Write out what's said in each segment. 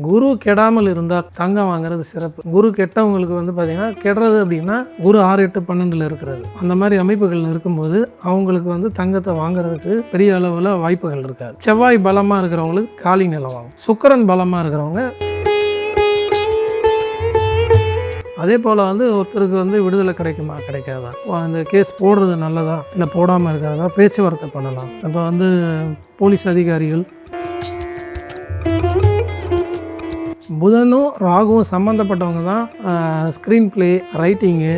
குரு கெடாமல் இருந்தால் தங்கம் வாங்குறது சிறப்பு. குரு கெட்டவங்களுக்கு வந்து பார்த்திங்கன்னா கெடுறது அப்படின்னா குரு 6, 8, 12 இருக்கிறது. அந்த மாதிரி அமைப்புகள் இருக்கும்போது அவங்களுக்கு வந்து தங்கத்தை வாங்குறதுக்கு பெரிய அளவில் வாய்ப்புகள் இருக்காது. செவ்வாய் பலமாக இருக்கிறவங்களுக்கு காலி நிலம் வாங்கும். சுக்கிரன் பலமாக இருக்கிறவங்க அதே போல் வந்து ஒருத்தருக்கு வந்து விடுதலை கிடைக்குமா கிடைக்காதா, அந்த கேஸ் போடுறது நல்லதா இல்லை போடாமல் இருக்கிறதா பேச்சுவார்த்தை பண்ணலாம். இப்போ வந்து போலீஸ் அதிகாரிகள் புதனும் ராகுவும் சம்மந்தப்பட்டவங்க தான் ஸ்க்ரீன் பிளே, ரைட்டிங்கு,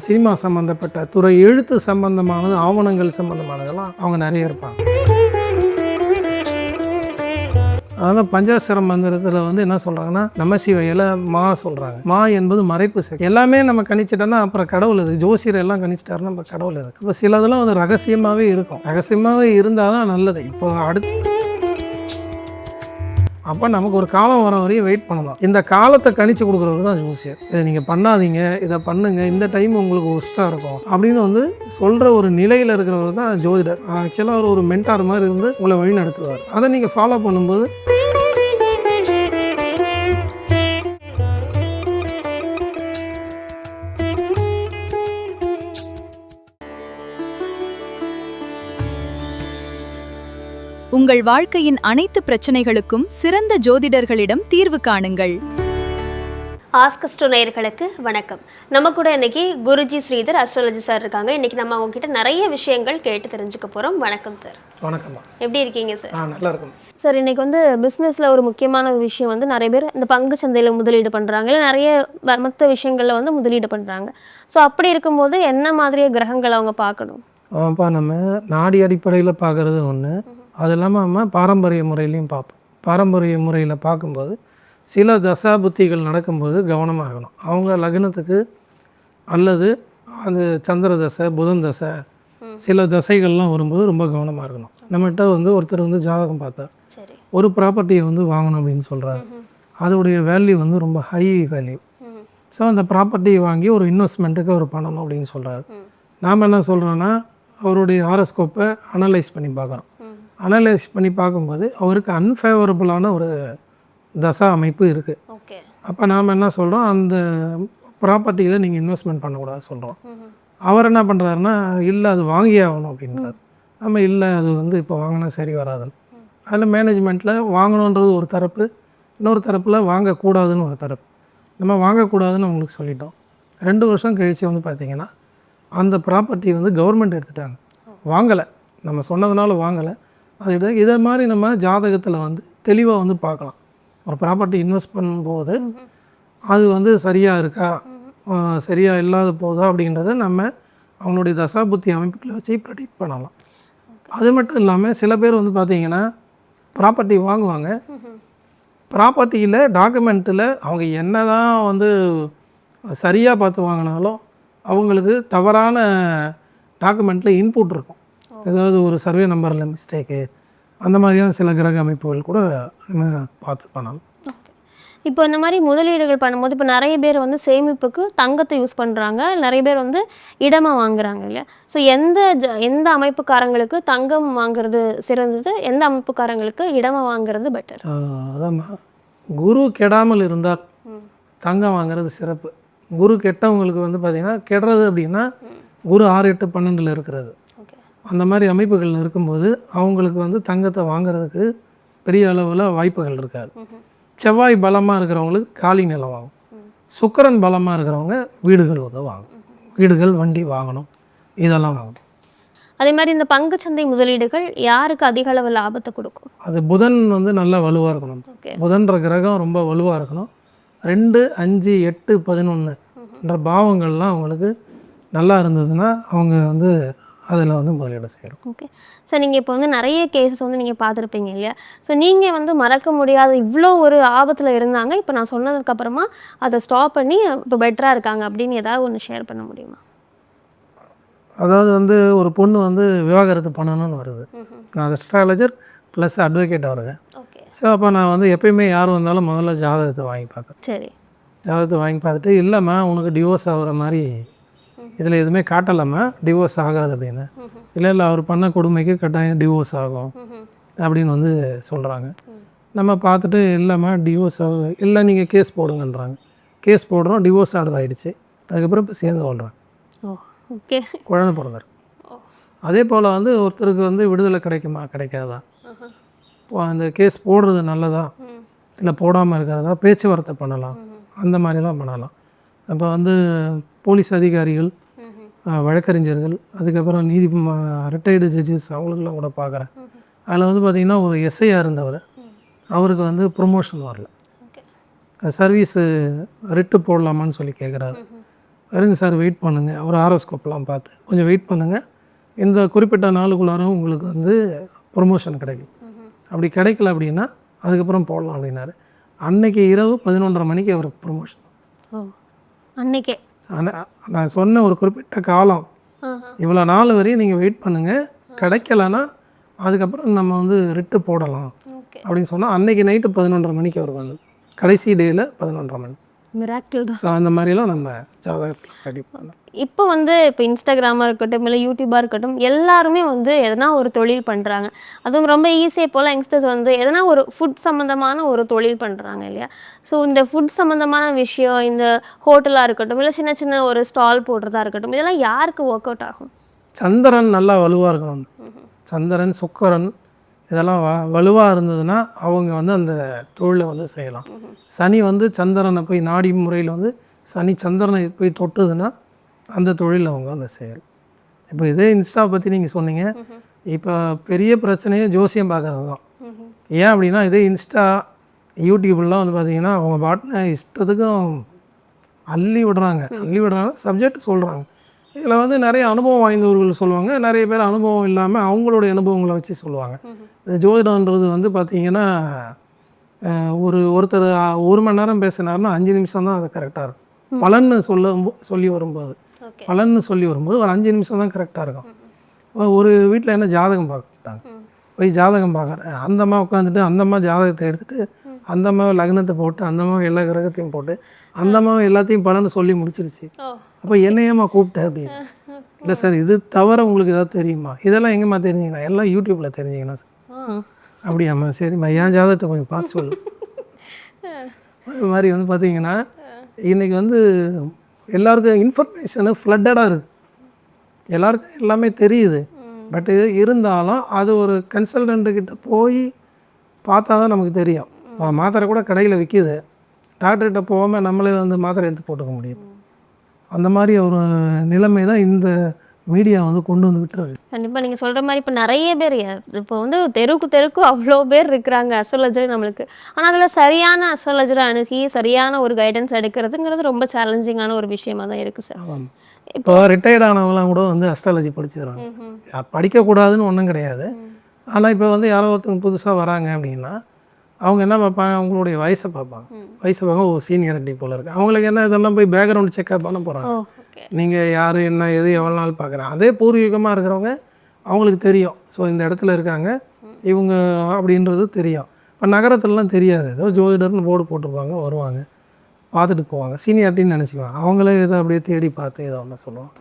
சினிமா சம்மந்தப்பட்ட துறை, எழுத்து சம்மந்தமானது, ஆவணங்கள் சம்மந்தமானதெல்லாம் அவங்க நிறைய இருப்பாங்க. அதனால் பஞ்சாட்சர மந்திரத்தில் வந்து என்ன சொல்கிறாங்கன்னா நமசிவாயில மா சொல்கிறாங்க. மா என்பது மறைப்பு சக்தி. எல்லாமே நம்ம கணிச்சிட்டோன்னா அப்புறம் கடவுள் இது. ஜோசியர் எல்லாம் கணிச்சிட்டாருன்னா நம்ம கடவுள் இருக்குது. இப்போ சிலதெல்லாம் வந்து ரகசியமாகவே இருக்கும். ரகசியமாகவே இருந்தால் தான் நல்லது. இப்போ அப்போ நமக்கு ஒரு காலம் வர வரையும் வெயிட் பண்ணலாம். இந்த காலத்தை கணிச்சு கொடுக்குறது தான் ஜோசியர். இதை நீங்கள் பண்ணாதீங்க, இதை பண்ணுங்கள், இந்த டைம் உங்களுக்கு ஒஸ்ட்டாக இருக்கும் அப்படின்னு வந்து சொல்கிற ஒரு நிலையில் இருக்கிறவர் தான் ஜோதிடர். ஆக்சுவலாக அவர் ஒரு மென்டார் மாதிரி இருந்து உங்களை வழி நடத்துவார். அதை நீங்கள் ஃபாலோ பண்ணும்போது உங்கள் வாழ்க்கையின் அனைத்து பிரச்சனைகளுக்கும் சிறந்த ஜோதிடர்களிடம் தீர்வு காணுங்கள். ஆஸ்கஸ்ட்ரோ நேயர்களுக்கு வணக்கம். நம்ம கூட இன்னைக்கு குருஜி ஸ்ரீதர் அஸ்ட்ராலஜி சார் இருக்காங்க. இன்னைக்கு நம்ம அவங்க கிட்ட நிறைய விஷயங்கள் கேட்டு தெரிஞ்சுக்க போறோம். வணக்கம் சார். வணக்கம். எப்படி இருக்கீங்க சார்? நல்லா இருக்கும் சார். இன்னைக்கு வந்து பிஸ்னஸ்ல ஒரு முக்கியமான ஒரு விஷயம் வந்து நிறைய பேர் இந்த பங்கு சந்தையில முதலீடு பண்றாங்க, இல்லை நிறைய மற்ற விஷயங்கள்ல வந்து முதலீடு பண்றாங்க. ஸோ அப்படி இருக்கும்போது என்ன மாதிரியே கிரகங்களை அவங்க பார்க்கணும்? நம்ம நாடி அடிப்படையில் பார்க்குறது ஒன்று, அது இல்லாமல் நம்ம பாரம்பரிய முறையிலையும் பார்ப்போம். பாரம்பரிய முறையில் பார்க்கும்போது சில தசா புத்திகள் நடக்கும்போது கவனமாகணும். அவங்க லக்னத்துக்கு அல்லது அந்த சந்திர தசை, புதன் தசை, சில தசைகள்லாம் வரும்போது ரொம்ப கவனமாக இருக்கணும். நம்மகிட்ட வந்து ஒருத்தர் வந்து ஜாதகம் பார்த்தார், ஒரு ப்ராப்பர்ட்டியை வந்து வாங்கணும் அப்படின்னு சொல்கிறார். அதோடைய வேல்யூ வந்து ரொம்ப ஹை வேல்யூ. ஸோ அந்த ப்ராப்பர்ட்டியை வாங்கி ஒரு இன்வெஸ்ட்மெண்ட்டுக்கு அவர் பண்ணணும் அப்படின்னு சொல்கிறார். நாம் என்ன சொல்கிறோன்னா அவருடைய ஹாரோஸ்கோப்பை அனலைஸ் பண்ணி பார்க்குறோம். அனலைஸ் பண்ணி பார்க்கும்போது அவருக்கு அன்ஃபேவரபுளான ஒரு தசா அமைப்பு இருக்குது. அப்போ நாம் என்ன சொல்கிறோம், அந்த ப்ராப்பர்ட்டியில் நீங்கள் இன்வெஸ்ட்மெண்ட் பண்ணக்கூடாது சொல்கிறோம். அவர் என்ன பண்ணுறாருன்னா இல்லை அது வாங்கியே ஆகணும் அப்படின்றார். நம்ம இல்லை அது வந்து இப்போ வாங்கினா சரி வராதுன்னு. அதில் மேனேஜ்மெண்ட்டில் வாங்கணுன்றது ஒரு தரப்பு, இன்னொரு தரப்பில் வாங்கக்கூடாதுன்னு ஒரு தரப்பு. நம்ம வாங்கக்கூடாதுன்னு அவங்களுக்கு சொல்லிட்டோம். 2 வருஷம் கழித்து வந்து பார்த்திங்கன்னா அந்த ப்ராப்பர்ட்டி வந்து கவர்மெண்ட் எடுத்துட்டாங்க. வாங்கலை, நம்ம சொன்னதுனால வாங்கலை. அது இதை மாதிரி நம்ம ஜாதகத்தில் வந்து தெளிவாக வந்து பார்க்கலாம். ஒரு ப்ராப்பர்ட்டி இன்வெஸ்ட் பண்ணும்போது அது வந்து சரியாக இருக்கா, சரியாக இல்லாத போதா அப்படின்றத நம்ம அவங்களுடைய தசாபுத்தி அமைப்புகளை வச்சு ப்ரெடிக்ட் பண்ணலாம். அது மட்டும் இல்லாமல் சில பேர் வந்து பார்த்திங்கன்னா ப்ராப்பர்ட்டி வாங்குவாங்க, ப்ராப்பர்ட்டியில் டாக்குமெண்ட்டில் அவங்க என்ன தான் வந்து சரியாக பார்த்து வாங்கினாலும் அவங்களுக்கு தவறான டாக்குமெண்ட்டில் இன்புட் இருக்கும். ஏதாவது ஒரு சர்வே நம்பரில் மிஸ்டேக்கு, அந்த மாதிரியான சில கிரக அமைப்புகள் கூட நம்ம பார்த்து பண்ணலாம். இப்போ இந்த மாதிரி முதலீடுகள் பண்ணும்போது இப்போ நிறைய பேர் வந்து சேமிப்புக்கு தங்கத்தை யூஸ் பண்ணுறாங்க, நிறைய பேர் வந்து இடமாக வாங்குறாங்க இல்லையா? ஸோ எந்த அமைப்புக்காரங்களுக்கு தங்கம் வாங்குறது சிறந்தது, எந்த அமைப்புக்காரங்களுக்கு இடமாக வாங்குறது பெட்டர்? அதான் குரு கெடாமல் இருந்தால் தங்கம் வாங்குறது சிறப்பு. குரு கெட்டவங்களுக்கு வந்து பார்த்திங்கன்னா கெடுறது அப்படின்னா குரு 6, 8, 12 இருக்கிறது. அந்த மாதிரி அமைப்புகள் இருக்கும்போது அவங்களுக்கு வந்து தங்கத்தை வாங்குறதுக்கு பெரிய அளவில் வாய்ப்புகள் இருக்காது. செவ்வாய் பலமாக இருக்கிறவங்களுக்கு காலி நிலம் வாங்கும். சுக்கிரன் பலமாக இருக்கிறவங்க வீடுகள் வாங்கும். வீடுகள், வண்டி வாங்கணும், இதெல்லாம் வாங்கணும். அதே மாதிரி இந்த பங்குச்சந்தை முதலீடுகள் யாருக்கு அதிக அளவு லாபத்தை கொடுக்கும்? அது புதன் வந்து நல்லா வலுவாக இருக்கணும். புதன்ற கிரகம் ரொம்ப வலுவாக இருக்கணும். 2, 5, 8, 11 என்ற பாவங்கள்லாம் அவங்களுக்கு நல்லா இருந்ததுன்னா அவங்க வந்து அதில் வந்து முதலீடு செய்யணும். Okay sir. நீங்கள் இப்போ வந்து நிறைய கேசஸ் வந்து நீங்கள் பார்த்துருப்பீங்க இல்லையா? ஸோ நீங்கள் வந்து மறக்க முடியாத இவ்வளோ ஒரு ஆபத்தில் இருந்தாங்க, இப்போ நான் சொன்னதுக்கப்புறமா அதை ஸ்டாப் பண்ணி இப்போ பெட்டராக இருக்காங்க அப்படின்னு ஏதாவது ஒன்று ஷேர் பண்ண முடியுமா? அதாவது வந்து ஒரு பொண்ணு வந்து விவாகரத்து பண்ணணும்னு வருது. நான் அஸ்ட்ராலஜர் ப்ளஸ் அட்வொகேட் வருவேன். ஸோ அப்போ நான் வந்து எப்பயுமே யார் வந்தாலும் முதல்ல ஜாதகத்தை வாங்கி பார்ப்பேன். சரி. ஜாதகத்தை வாங்கி பார்த்துட்டு இல்லைம்மா உனக்கு டிவோர்ஸ் ஆகிற மாதிரி இதில் எதுவுமே காட்டலாமா, டிவோர்ஸ் ஆகாது அப்படின்னு. இல்லை அவர் பண்ண கொடுமைக்கு கட்டாயம் டிவோர்ஸ் ஆகும் அப்படின்னு வந்து சொல்கிறாங்க. நம்ம பார்த்துட்டு இல்லாமல் டிவோர்ஸ் இல்லை நீங்கள் கேஸ் போடுங்கன்றாங்க. கேஸ் போடுறோம், டிவோர்ஸ் ஆர்டர் ஆகிடுச்சு. அதுக்கப்புறம் இப்போ சேர்ந்து வாழ்கிறாங்க, ஓ ஓகே. குழந்தை பிறந்தாரு. அதே போல் வந்து ஒருத்தருக்கு வந்து விடுதலை கிடைக்குமா கிடைக்காதா, அந்த கேஸ் போடுறது நல்லதா இல்லை போடாமல் இருக்கிறதா, பேச்சுவார்த்தை பண்ணலாம், அந்த மாதிரிலாம் பண்ணலாம். அப்போ வந்து போலீஸ் அதிகாரிகள், வழக்கறிஞர்கள், அதுக்கப்புறம் ரிட்டையர்டு ஜட்ஜஸ் அவங்களுக்குலாம் கூட பார்க்குறேன். அதில் வந்து பார்த்திங்கன்னா ஒரு எஸ்ஐயாக இருந்தவர், அவருக்கு வந்து ப்ரொமோஷன் வரல. சர்வீஸு ரிட்டு போடலாமான்னு சொல்லி கேட்குறாரு. வருங்க சார், வெயிட் பண்ணுங்கள், அவர் ஆரோஸ்கோப்லாம் பார்த்து கொஞ்சம் வெயிட் பண்ணுங்கள், இந்த குறிப்பிட்ட நாளுக்குள்ளாரும் உங்களுக்கு வந்து ப்ரொமோஷன் கிடைக்கும், அப்படி கிடைக்கல அப்படின்னா அதுக்கப்புறம் போடலாம் அப்படின்னாரு. அன்னைக்கு இரவு 11:30 மணிக்கு அவருக்கு ப்ரொமோஷன். அன்னைக்கே நான் சொன்ன ஒரு குறிப்பிட்ட காலம், இவ்வளோ நாள் வரையும் நீங்கள் வெயிட் பண்ணுங்கள், கிடைக்கலன்னா அதுக்கப்புறம் நம்ம வந்து ரிட்டு போடலாம் அப்படின்னு சொன்னால் அன்னைக்கு நைட்டு 11:30 மணிக்கு அவருக்கு வந்து கடைசி டேயில் 11:30 மணி. மிராக்கிள் தான். ஸோ அந்த மாதிரிலாம் நம்ம ஜாதகத்தில் ரெடி பண்ணலாம். இப்போ வந்து இப்போ இன்ஸ்டாகிராமாக இருக்கட்டும் இல்லை யூடியூபாக இருக்கட்டும், எல்லாருமே வந்து எதனா ஒரு தொழில் பண்ணுறாங்க. அதுவும் ரொம்ப ஈஸியாக போல் யங்ஸ்டர்ஸ் வந்து எதனா ஒரு ஃபுட் சம்மந்தமான ஒரு தொழில் பண்ணுறாங்க இல்லையா? ஸோ இந்த ஃபுட் சம்மந்தமான விஷயம், இந்த ஹோட்டலாக இருக்கட்டும் இல்லை சின்ன சின்ன ஒரு ஸ்டால் போடுறதா இருக்கட்டும், இதெல்லாம் யாருக்கு ஒர்க் அவுட் ஆகும்? சந்திரன் நல்லா வலுவாக இருக்கணும். சந்திரன், சுக்கிரன் இதெல்லாம் வலுவாக இருந்ததுன்னா அவங்க வந்து அந்த தொழிலை வந்து செய்யலாம். சனி வந்து சந்திரனை போய் நாடி முறையில் வந்து சனி சந்திரனை போய் தொட்டுதுன்னா அந்த தொழில் அவங்க வந்து செய்யலாம். இப்போ இதே இன்ஸ்டா பற்றி நீங்கள் சொன்னீங்க, இப்போ பெரிய பிரச்சனையே ஜோசியம் பார்க்குறது தான். ஏன் அப்படின்னா இதே இன்ஸ்டா யூடியூப்லாம் வந்து பார்த்திங்கன்னா அவங்க பாட்டின இஷ்டத்துக்கும் அள்ளி விடுறாங்க, சப்ஜெக்ட் சொல்கிறாங்க. இதில் வந்து நிறைய அனுபவம் வாய்ந்தவர்கள் சொல்லுவாங்க, நிறைய பேர் அனுபவம் இல்லாமல் அவங்களுடைய அனுபவங்களை வச்சு சொல்லுவாங்க. இந்த ஜோதிடன்றது வந்து பார்த்திங்கன்னா ஒருத்தர் 1 மணி நேரம் பேசினார்னா 5 நிமிஷம் தான் அது கரெக்டாக இருக்கும். பலன்னு சொல்லி வரும்போது ஒரு 5 நிமிஷம் தான் கரெக்டாக இருக்கும். ஒரு வீட்டில் என்ன ஜாதகம் பார்த்தாங்க, போய் ஜாதகம் பார்க்குறேன், அந்தம்மா உட்காந்துட்டு அந்தம்மா ஜாதகத்தை எடுத்துகிட்டு அந்தம்மா லக்னத்தை போட்டு அந்தம்மா எல்லா கிரகத்தையும் போட்டு அந்தம்மா எல்லாத்தையும் பலன்னு சொல்லி முடிச்சிருச்சு. அப்போ என்னையம்மா கூப்பிட்டேன் அப்படின்னு. இல்லை சார், இது தவிர உங்களுக்கு ஏதாவது தெரியுமா? இதெல்லாம் எங்கேம்மா தெரிஞ்சுங்கன்னா, எல்லாம் யூடியூப்பில் தெரிஞ்சிங்கன்னா சார். அப்படியாம்மா, சரிம்மா, என் ஜாதகத்தை கொஞ்சம் பார்த்து சொல்லு. அது மாதிரி வந்து பார்த்திங்கன்னா இன்றைக்கி வந்து எல்லாருக்கும் இன்ஃபர்மேஷனு ஃப்ளட்டடாக இருக்குது, எல்லாருக்கும் எல்லாமே தெரியுது. பட் இருந்தாலும் அது ஒரு கன்சல்டண்ட்டுக்கிட்ட போய் பார்த்தா தான் நமக்கு தெரியும். மாத்திரை கூட கடையில் விற்கிது, டாக்டர்கிட்ட போகாமல் நம்மளே வந்து மாத்திரை எடுத்து போட்டுக்க முடியும். அந்த மாதிரி ஒரு நிலைமை தான் இந்த மீடியா வந்து கொண்டு வந்து விட்டுறது. கண்டிப்பாக நீங்கள் சொல்கிற மாதிரி இப்போ நிறைய பேர் இப்போ வந்து தெருக்கு அவ்வளோ பேர் இருக்கிறாங்க அஸ்ட்ராலஜர் நம்மளுக்கு. ஆனால் அதில் சரியான அஸ்ட்ராலஜரை அணுகி சரியான ஒரு கைடன்ஸ் எடுக்கிறதுங்கிறது ரொம்ப சேலஞ்சிங்கான ஒரு விஷயமா தான் இருக்குது சார். இப்போ ரிட்டையர்ட் ஆனவங்களாம் கூட வந்து அஸ்ட்ராலஜி படிச்சுக்கிறாங்க. படிக்கக்கூடாதுன்னு ஒன்றும் கிடையாது. ஆனால் இப்போ வந்து யாரோ ஒருத்தவங்க புதுசாக வராங்க அப்படின்னா அவங்க என்ன பார்ப்பாங்க, அவங்களுடைய வயசை பார்ப்பாங்க. ஓ சீனியாரிட்டி போல் இருக்குது. அவங்களுக்கு என்ன இதெல்லாம் போய் பேக்ரவுண்ட் செக்அப் பண்ண போகிறாங்க. நீங்கள் யார் என்ன எது எவ்வளோ நாள் பார்க்குறேன். அதே பூர்வீகமாக இருக்கிறவங்க அவங்களுக்கு தெரியும். ஸோ இந்த இடத்துல இருக்காங்க இவங்க அப்படின்றது தெரியும். இப்போ நகரத்துலலாம் தெரியாது, ஏதோ ஜோதிடர்னு போர்டு போட்டிருப்பாங்க, வருவாங்க பார்த்துட்டு போவாங்க, சீனியாரிட்டின்னு நினச்சிக்குவாங்க. அவங்களே ஏதோ அப்படியே தேடி பார்த்து ஏதோ ஒன்று சொல்லுவாங்க.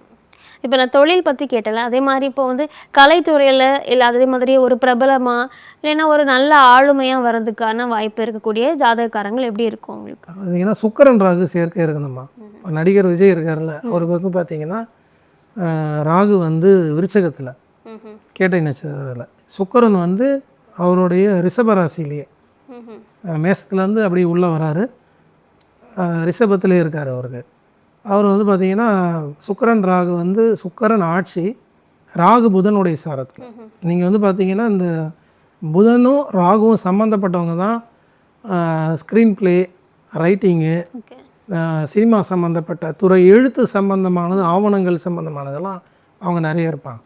இப்போ நான் தொழில் பற்றி கேட்டல, அதே மாதிரி இப்போ வந்து கலைத்துறையில் இல்லை அதே மாதிரி ஒரு பிரபலமாக இல்லைன்னா ஒரு நல்ல ஆளுமையாக வர்றதுக்கான வாய்ப்பு இருக்கக்கூடிய ஜாதகக்காரங்கள் எப்படி இருக்கும் உங்களுக்கு? பார்த்தீங்கன்னா சுக்கிரன் ராகு சேர்க்கை இருக்கணுமா. நடிகர் விஜய் இருக்கார்ல, அவருக்கு வந்து பார்த்தீங்கன்னா ராகு வந்து விருச்சகத்தில் கேட்டை நட்சத்திரத்தில், சுக்கிரன் வந்து அவருடைய ரிஷபராசிலேயே மேசத்துலேருந்து அப்படி உள்ளே வராரு, ரிஷபத்திலே இருக்கார். அவர் வந்து பார்த்திங்கன்னா சுக்கிரன் ராகு வந்து சுக்கிரன் ஆட்சி, ராகு புதனுடைய சாரத்தில். நீங்கள் வந்து பார்த்திங்கன்னா இந்த புதனும் ராகுவும் சம்மந்தப்பட்டவங்க தான் ஸ்க்ரீன் ப்ளே, ரைட்டிங்கு, சினிமா சம்மந்தப்பட்ட துறை, எழுத்து சம்மந்தமானது, ஆவணங்கள் சம்மந்தமானதெல்லாம் அவங்க நிறைய இருப்பாங்க.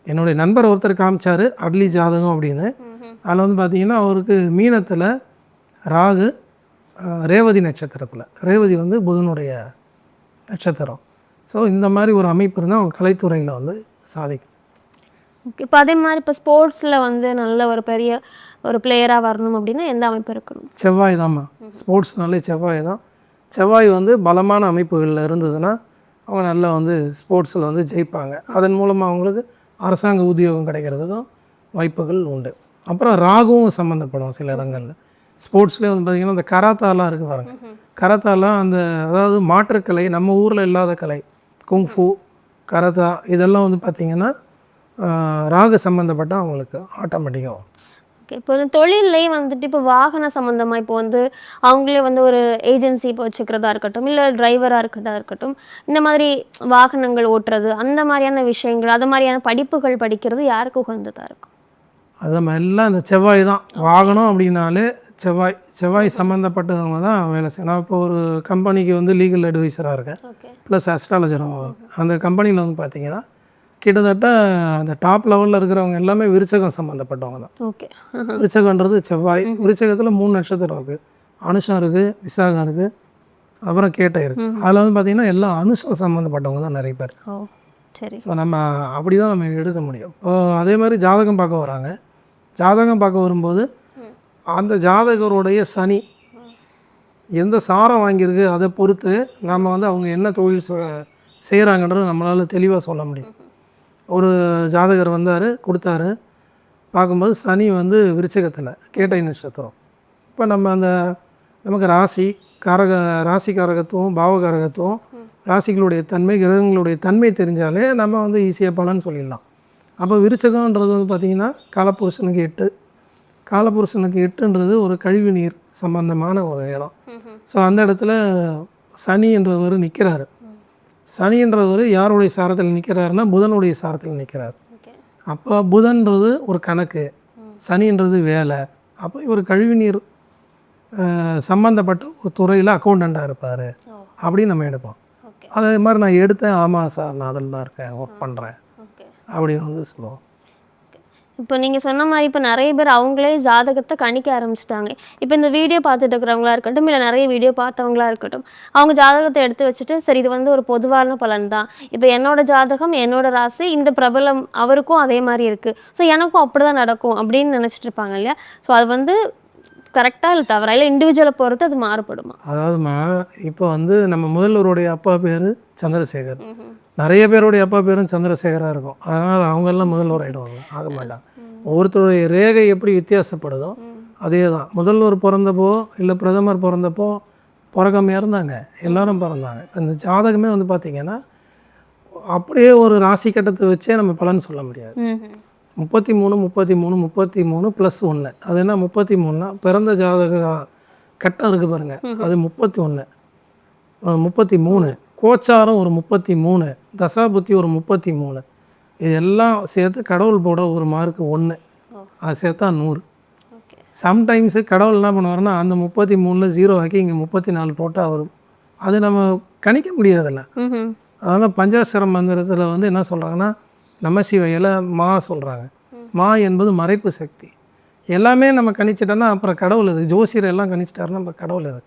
என்னுடைய நண்பர் ஒருத்தர் காமிச்சார் அட்லி ஜாதகம் அப்படின்னு. அதில் வந்து பார்த்திங்கன்னா அவருக்கு மீனத்தில் ராகு, ரேவதி நட்சத்திரத்தில், ரேவதி வந்து புதனுடைய நட்சத்திரம். ஸோ இந்த மாதிரி ஒரு அமைப்பு இருந்தால் அவங்க கலைத்துறையில் வந்து சாதிக்கும். ஓகே. இப்போ அதே மாதிரி இப்போ ஸ்போர்ட்ஸில் வந்து நல்ல ஒரு பெரிய ஒரு பிளேயராக வரணும் அப்படின்னா எந்த அமைப்பு இருக்கணும்? செவ்வாய் தான்மா. ஸ்போர்ட்ஸ்னாலே செவ்வாய் தான். செவ்வாய் வந்து பலமான அமைப்புகளில் இருந்ததுன்னா அவங்க நல்லா வந்து ஸ்போர்ட்ஸில் வந்து ஜெயிப்பாங்க. அதன் மூலமாக அவங்களுக்கு அரசாங்க உத்தியோகம் கிடைக்கிறதுக்கும் வாய்ப்புகள் உண்டு. அப்புறம் ராகுவும் சம்மந்தப்படும் சில இடங்களில். ஸ்போர்ட்ஸ்லேயே வந்து பார்த்திங்கன்னா இந்த கராத்தாலாம் இருக்குது பாருங்க. கராத்தாலாம் அந்த அதாவது மாற்றுக்கலை, நம்ம ஊரில் இல்லாத கலை, குங்ஃபு, கராத்தா இதெல்லாம் வந்து பார்த்திங்கன்னா ராகு சம்மந்தப்பட்ட அவங்களுக்கு ஆட்டோமேட்டிக்காக. ஓகே. இப்போ இந்த தொழில்லேயே வந்துட்டு இப்போ வாகன சம்மந்தமாக இப்போ வந்து அவங்களே வந்து ஒரு ஏஜென்சி இப்போ வச்சுக்கிறதா இருக்கட்டும், இல்லை டிரைவராக இருக்கட்டும், இந்த மாதிரி வாகனங்கள் ஓட்டுறது அந்த மாதிரியான விஷயங்கள், அது மாதிரியான படிப்புகள் படிக்கிறது யாருக்கு உகந்ததாக இருக்கும்? அது நம்ம எல்லாம் இந்த செவ்வாய் தான் வாகனம் அப்படின்னாலே செவ்வாய் சம்மந்தப்பட்டவங்க தான் வேலை செய்யணும். நான் இப்போ ஒரு கம்பெனிக்கு வந்து லீகல் அட்வைசராக இருக்கேன், ஓகே. ப்ளஸ் அஸ்ட்ராலஜரும். அந்த கம்பெனியில் வந்து பார்த்திங்கன்னா கிட்டத்தட்ட அந்த டாப் லெவலில் இருக்கிறவங்க எல்லாமே விருச்சகம் சம்மந்தப்பட்டவங்க தான். ஓகே. விருச்சகன்றது செவ்வாய். விருச்சகத்தில் 3 நட்சத்திரம் இருக்குது. அனுஷம் இருக்குது, விசாகம் இருக்குது, அப்புறம் கேட்டை இருக்குது. அதில் வந்து பார்த்திங்கன்னா எல்லாம் அனுஷம் சம்மந்தப்பட்டவங்க தான் நிறைய பேர். ஓ சரி. ஸோ நம்ம அப்படி தான் நம்ம எடுக்க முடியும். இப்போ அதே மாதிரி ஜாதகம் பார்க்க வராங்க. ஜாதகம் பார்க்க வரும்போது அந்த ஜாதகருடைய சனி எந்த சாரம் வாங்கியிருக்கு அதை பொறுத்து நம்ம வந்து அவங்க என்ன தொழில் செய்கிறாங்கன்றது நம்மளால் தெளிவாக சொல்ல முடியும். ஒரு ஜாதகர் வந்தார், கொடுத்தாரு, பார்க்கும்போது சனி வந்து விருச்சிகத்தில் கேட்டை நட்சத்திரம். இப்போ நம்ம அந்த நமக்கு ராசி காரகத்துவம், பாவகாரகத்துவம், ராசிகளுடைய தன்மை, கிரகங்களுடைய தன்மை தெரிஞ்சாலே நம்ம வந்து ஈஸியாக பலன்னு சொல்லிடலாம். அப்போ விருச்சகன்றது வந்து பார்த்திங்கன்னா காலப்புருஷனுக்கு 8. காலப்புருஷனுக்கு 8ன்றது ஒரு கழிவு நீர் சம்பந்தமான ஒரு இடம். ஸோ அந்த இடத்துல சனி என்றவர் நிற்கிறாரு. சனின்றவர் யாருடைய சாரத்தில் நிற்கிறாருன்னா புதனுடைய சாரத்தில் நிற்கிறார். அப்போ புதன்றது ஒரு கணக்கு, சனின்றது வேலை. அப்போ இவர் கழிவு நீர் சம்மந்தப்பட்ட ஒரு துறையில் அக்கௌண்டண்ட்டாக இருப்பார் அப்படின்னு நம்ம எடுப்போம். அதே மாதிரி நான் எடுத்தேன், ஆமாம் சார் நான் அதில் தான் இருக்கேன், ஒர்க் பண்ணுறேன் அப்படின்னு வந்து சொல்லுவோம். இப்போ நீங்கள் சொன்ன மாதிரி இப்போ நிறைய பேர் அவங்களே ஜாதகத்தை கணிக்க ஆரம்பிச்சிட்டாங்க. இப்போ இந்த வீடியோ பார்த்துட்டு இருக்கிறவங்களா இருக்கட்டும், இல்லை நிறைய வீடியோ பார்த்தவங்களா இருக்கட்டும், அவங்க ஜாதகத்தை எடுத்து வச்சுட்டு சரி இது வந்து ஒரு பொதுவான பலன் தான், இப்போ என்னோட ஜாதகம், என்னோட ராசி, இந்த பிரபலம் அவருக்கும் அதே மாதிரி இருக்குது, ஸோ எனக்கும் அப்படி தான் நடக்கும் அப்படின்னு நினச்சிட்டு இருப்பாங்க இல்லையா? ஸோ அது வந்து கரெக்டாக இல்லை தவிர இல்லை இண்டிவிஜுவலை பொறுத்து அது மாறுபடுமா? அதாவதுமா இப்போ வந்து நம்ம முதல்வருடைய அப்பா பேர் சந்திரசேகர், நிறைய பேருடைய அப்பா பேரும் சந்திரசேகராக இருக்கும். அதனால் அவங்கெல்லாம் முதல்வர் ஆகிடுவாங்க, ஆக மாட்டாங்க. ஒவ்வொருத்தருடைய ரேகை எப்படி வித்தியாசப்படுதோ அதே தான். முதல்வர் பிறந்தப்போ இல்லை பிரதமர் பிறந்தப்போ பிறக்காம இருந்தாங்க, எல்லாரும் பிறந்தாங்க. இந்த ஜாதகமே வந்து பார்த்திங்கன்னா அப்படியே ஒரு ராசி கட்டத்தை வச்சே நம்ம பலன் சொல்ல முடியாது. 33 + 1 அது என்ன 33னா பிறந்த ஜாதக கட்டம் இருக்குது பாருங்கள், அது 31, 33 கோச்சாரம் ஒரு 33, தசாபுத்தி ஒரு 33, இதெல்லாம் சேர்த்து கடவுள் போட ஒரு மார்க்கு 1, அது சேர்த்தா 100. சம்டைம்ஸு கடவுள் என்ன பண்ணுவாருன்னா அந்த 33ல் 0 ஆக்கி இங்கே 34 போட்டால் வரும். அது நம்ம கணிக்க முடியாதுல்ல. அதனால் பஞ்சாட்சர மந்திரத்தில் வந்து என்ன சொல்கிறாங்கன்னா நமசிவையில் மா சொல்கிறாங்க. மா என்பது மறைப்பு சக்தி. எல்லாமே நம்ம கணிச்சிட்டோன்னா அப்புறம் கடவுள் இது. ஜோசியர் எல்லாம் கணிச்சிட்டாருன்னா நம்ம கடவுள் இது.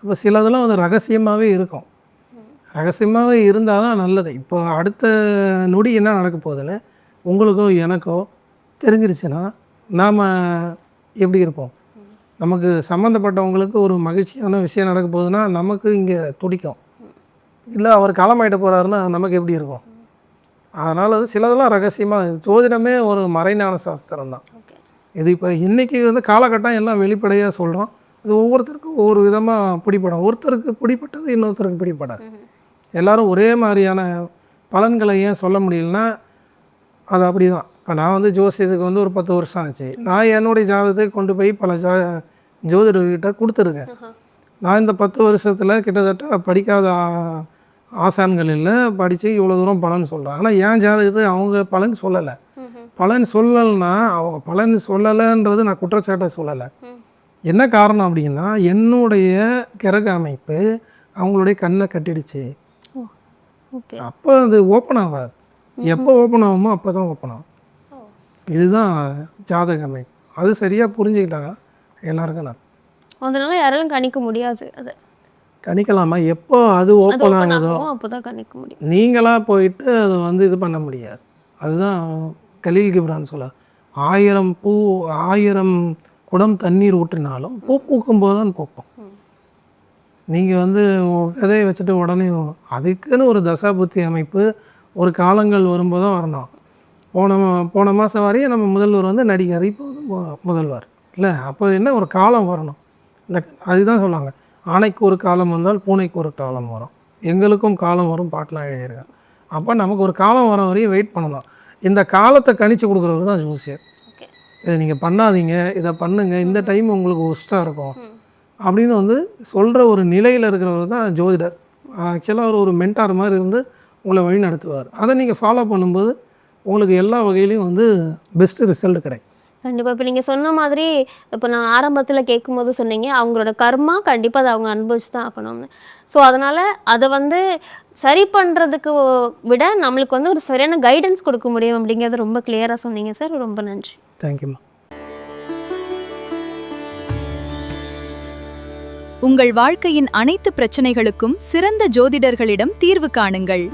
இப்போ சிலதெல்லாம் வந்து ரகசியமாகவே இருக்கும். ரகசியமாகவே இருந்தால் தான் நல்லது. இப்போ அடுத்த நொடி என்ன நடக்க போகுதுன்னு உங்களுக்கோ எனக்கோ தெரிஞ்சிருச்சுன்னா நாம் எப்படி இருப்போம்? நமக்கு சம்மந்தப்பட்டவங்களுக்கு ஒரு மகிழ்ச்சியான விஷயம் நடக்க போகுதுன்னா நமக்கு இங்கே துடிக்கும். இல்லை அவர் காலமாயிட்ட போகிறாருன்னா நமக்கு எப்படி இருக்கும்? அதனால் அது சிலதெல்லாம் ரகசியமாக, ஜோதிடமே ஒரு மறைஞான சாஸ்திரம் தான். இது இப்போ இன்றைக்கி வந்து காலகட்டம் எல்லாம் வெளிப்படையாக சொல்கிறோம். இது ஒவ்வொருத்தருக்கும் ஒவ்வொரு விதமாக பிடிப்படும். ஒருத்தருக்கு பிடிப்பட்டது இன்னொருத்தருக்கு பிடிப்படாது. எல்லோரும் ஒரே மாதிரியான பலன்களை ஏன் சொல்ல முடியலன்னா அது அப்படி தான். இப்போ நான் வந்து ஜோசியத்துக்கு வந்து ஒரு 10 வருஷம் ஆச்சு. நான் என்னுடைய ஜாதகத்தை கொண்டு போய் பல ஜோதிடர்கிட்ட கொடுத்துருக்கேன். நான் இந்த 10 வருஷத்தில் கிட்டத்தட்ட படிக்காத ஆசான்கள் இல்லை, படித்து இவ்வளோ தூரம் பலன் சொல்கிறேன். ஆனால் என் ஜாதகத்தை அவங்க பலன் சொல்லலை. பலன் சொல்லலைன்னா அவங்க பலன் சொல்லலைன்றது நான் குற்றச்சாட்டை சொல்லலை. என்ன காரணம் அப்படின்னா என்னுடைய கிரக அமைப்பு அவங்களுடைய கண்ணை கட்டிடுச்சு. அப்போ அது ஓப்பன் ஆகாது. எப்போ ஓப்பன் ஆகுமோ அப்போ தான் ஓப்பன் ஆகும். இதுதான் ஜாதக அமைப்பு. அது சரியாக புரிஞ்சுக்கிட்டாங்க எல்லாருக்கும். நான் அதனால் யாராலும் கணிக்க முடியாது. அது கணிக்கலாமா? எப்போ அது ஓப்பன் ஆகுதோ அப்போ தான் கணிக்க முடியும். நீங்களாக போயிட்டு அதை வந்து இது பண்ண முடியாது. அதுதான் கலீல் கிப்ரான் சொல்ல, 1000 குடம் தண்ணீர் ஊற்றினாலும் பூ பூக்கும் போது தான் பூக்கும். நீங்கள் வந்து விதையை வச்சுட்டு உடனே அதுக்குன்னு ஒரு தசாபுத்தி அமைப்பு ஒரு காலங்கள் வரும்போது தான் வரணும். போன மாதம் வரையும் நம்ம முதல்வர் வந்து நடிகர், இப்போ வந்து முதல்வர் இல்லை அப்போ என்ன ஒரு காலம் வரணும். இந்த அதுதான் சொல்லுவாங்க, ஆணைக்கு ஒரு காலம் வந்தால் பூனைக்கு ஒரு காலம் வரும், எங்களுக்கும் காலம் வரும் பாட்டெலாம் எழுதியிருக்காங்க. அப்போ நமக்கு ஒரு காலம் வர வரையும் வெயிட் பண்ணலாம். இந்த காலத்தை கணிச்சு கொடுக்குறது தான் ஜோசியர். இதை நீங்கள் பண்ணாதீங்க, இதை பண்ணுங்க, இந்த டைம் உங்களுக்கு ஒஸ்ட்டாக இருக்கும் அப்படின்னு வந்து சொல்கிற ஒரு நிலையில் இருக்கிறவர் தான் ஜோதிடர். ஆக்சுவலாக அவர் ஒரு மென்டார் மாதிரி இருந்து உங்களை வழி நடத்துவார். அதை நீங்கள் ஃபாலோ பண்ணும்போது உங்களுக்கு எல்லா வகையிலையும் வந்து பெஸ்ட்டு ரிசல்ட் கிடைக்கும். கண்டிப்பாக. இப்போ நீங்கள் சொன்ன மாதிரி இப்போ நான் ஆரம்பத்தில் கேட்கும்போது சொன்னீங்க அவங்களோட கர்மா கண்டிப்பாக அதை அவங்க அனுபவிச்சு தான் ஆகணும்னு. ஸோ அதனால் அதை வந்து சரி பண்ணுறதுக்கு விட நம்மளுக்கு வந்து ஒரு சரியான கைடன்ஸ் கொடுக்க முடியும் அப்படிங்கிறத ரொம்ப கிளியராக சொன்னீங்க சார். ரொம்ப நன்றி. தேங்க்யூம்மா. உங்கள் வாழ்க்கையின் அனைத்து பிரச்சனைகளுக்கும் சிறந்த ஜோதிடர்களிடம் தீர்வு காணுங்கள்.